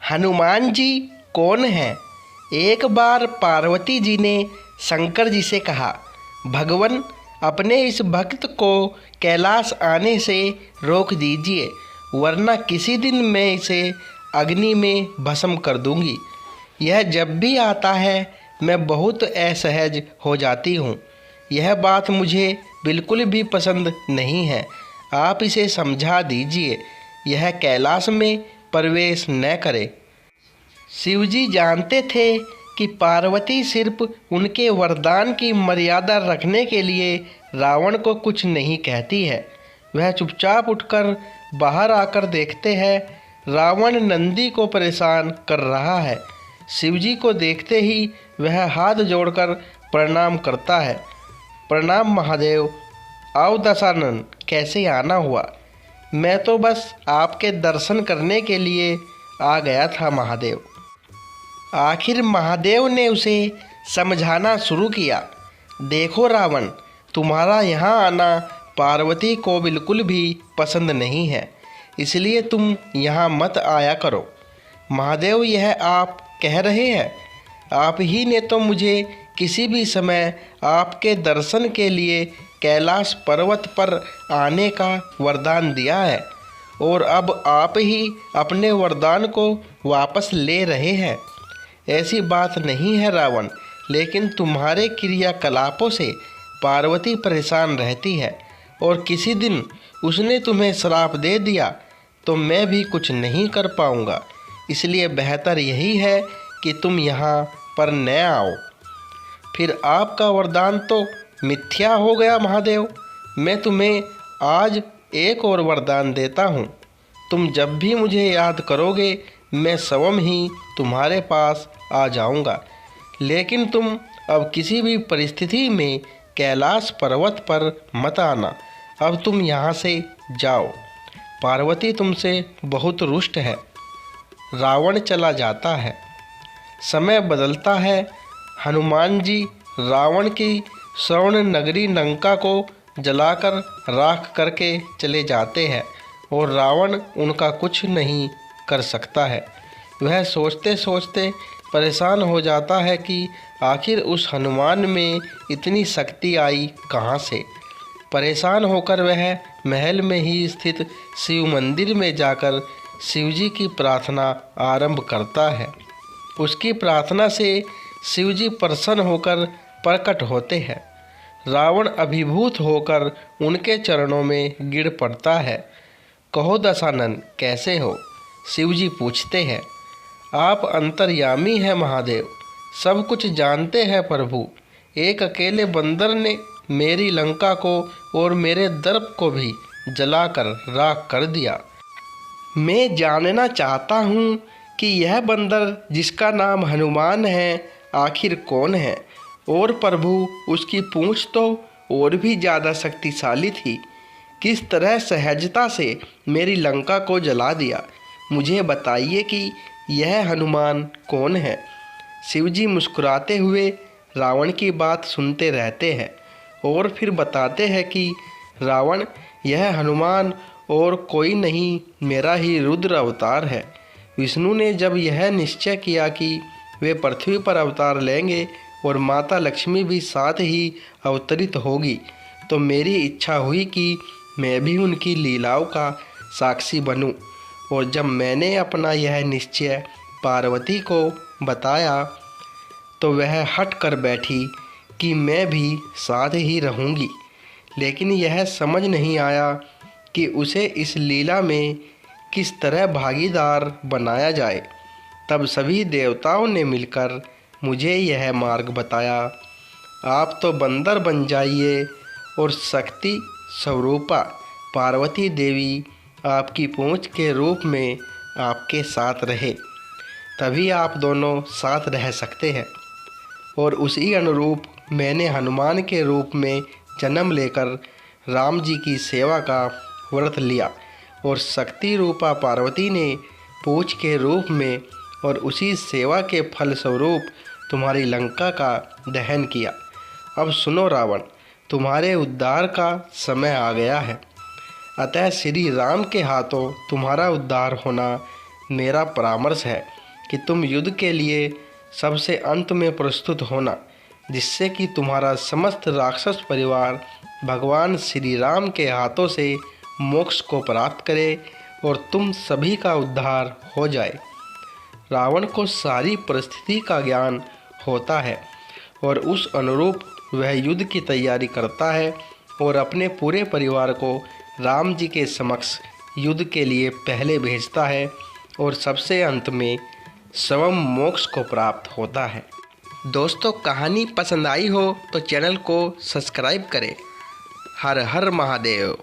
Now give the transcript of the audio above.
हनुमान जी कौन हैं? एक बार पार्वती जी ने शंकर जी से कहा, भगवान, अपने इस भक्त को कैलाश आने से रोक दीजिए, वरना किसी दिन मैं इसे अग्नि में भस्म कर दूंगी। यह जब भी आता है मैं बहुत असहज हो जाती हूँ। यह बात मुझे बिल्कुल भी पसंद नहीं है। आप इसे समझा दीजिए, यह कैलाश में प्रवेश न करे। शिवजी जानते थे कि पार्वती सिर्फ उनके वरदान की मर्यादा रखने के लिए रावण को कुछ नहीं कहती है। वह चुपचाप उठकर बाहर आकर देखते हैं, रावण नंदी को परेशान कर रहा है। शिवजी को देखते ही वह हाथ जोड़कर प्रणाम करता है। प्रणाम महादेव। आओ दशानन, कैसे आना हुआ? मैं तो बस आपके दर्शन करने के लिए आ गया था महादेव। आखिर महादेव ने उसे समझाना शुरू किया। देखो रावण, तुम्हारा यहाँ आना पार्वती को बिल्कुल भी पसंद नहीं है, इसलिए तुम यहाँ मत आया करो। महादेव, यह आप कह रहे हैं? आप ही ने तो मुझे किसी भी समय आपके दर्शन के लिए कैलाश पर्वत पर आने का वरदान दिया है, और अब आप ही अपने वरदान को वापस ले रहे हैं। ऐसी बात नहीं है रावण, लेकिन तुम्हारे क्रियाकलापों से पार्वती परेशान रहती है, और किसी दिन उसने तुम्हें श्राप दे दिया तो मैं भी कुछ नहीं कर पाऊंगा। इसलिए बेहतर यही है कि तुम यहाँ पर न आओ। फिर आपका वरदान तो मिथ्या हो गया महादेव। मैं तुम्हें आज एक और वरदान देता हूँ। तुम जब भी मुझे याद करोगे मैं स्वयं ही तुम्हारे पास आ जाऊँगा, लेकिन तुम अब किसी भी परिस्थिति में कैलाश पर्वत पर मत आना। अब तुम यहाँ से जाओ। पार्वती तुमसे बहुत रुष्ट है। रावण चला जाता है। समय बदलता है। हनुमान जी रावण की स्वर्ण नगरी लंका को जलाकर राख करके चले जाते हैं, और रावण उनका कुछ नहीं कर सकता है। वह सोचते सोचते परेशान हो जाता है कि आखिर उस हनुमान में इतनी शक्ति आई कहाँ से। परेशान होकर वह महल में ही स्थित शिव मंदिर में जाकर शिवजी की प्रार्थना आरंभ करता है। उसकी प्रार्थना से शिवजी प्रसन्न होकर प्रकट होते हैं। रावण अभिभूत होकर उनके चरणों में गिर पड़ता है। कहो दशानन, कैसे हो? शिवजी पूछते हैं। आप अंतर्यामी हैं महादेव, सब कुछ जानते हैं प्रभु। एक अकेले बंदर ने मेरी लंका को और मेरे दर्प को भी जलाकर राख कर दिया। मैं जानना चाहता हूँ कि यह बंदर जिसका नाम हनुमान है आखिर कौन है, और प्रभु उसकी पूंछ तो और भी ज़्यादा शक्तिशाली थी। किस तरह सहजता से मेरी लंका को जला दिया। मुझे बताइए कि यह हनुमान कौन है। शिवजी मुस्कुराते हुए रावण की बात सुनते रहते हैं, और फिर बताते हैं कि रावण, यह हनुमान और कोई नहीं, मेरा ही रुद्र अवतार है। विष्णु ने जब यह निश्चय किया कि वे पृथ्वी पर अवतार लेंगे और माता लक्ष्मी भी साथ ही अवतरित होगी, तो मेरी इच्छा हुई कि मैं भी उनकी लीलाओं का साक्षी बनूं। और जब मैंने अपना यह निश्चय पार्वती को बताया तो वह हट कर बैठी कि मैं भी साथ ही रहूँगी। लेकिन यह समझ नहीं आया कि उसे इस लीला में किस तरह भागीदार बनाया जाए। तब सभी देवताओं ने मिलकर मुझे यह मार्ग बताया। आप तो बंदर बन जाइए और शक्ति स्वरूपा पार्वती देवी आपकी पूंछ के रूप में आपके साथ रहे, तभी आप दोनों साथ रह सकते हैं। और उसी अनुरूप मैंने हनुमान के रूप में जन्म लेकर राम जी की सेवा का व्रत लिया, और शक्ति रूपा पार्वती ने पूंछ के रूप में और उसी सेवा के फल स्वरूप तुम्हारी लंका का दहन किया। अब सुनो रावण, तुम्हारे उद्धार का समय आ गया है। अतः श्री राम के हाथों तुम्हारा उद्धार होना मेरा परामर्श है कि तुम युद्ध के लिए सबसे अंत में प्रस्तुत होना, जिससे कि तुम्हारा समस्त राक्षस परिवार भगवान श्री राम के हाथों से मोक्ष को प्राप्त करे और तुम सभी का उद्धार हो जाए। रावण को सारी परिस्थिति का ज्ञान होता है और उस अनुरूप वह युद्ध की तैयारी करता है और अपने पूरे परिवार को राम जी के समक्ष युद्ध के लिए पहले भेजता है और सबसे अंत में स्वयं मोक्ष को प्राप्त होता है। दोस्तों, कहानी पसंद आई हो तो चैनल को सब्सक्राइब करें। हर हर महादेव।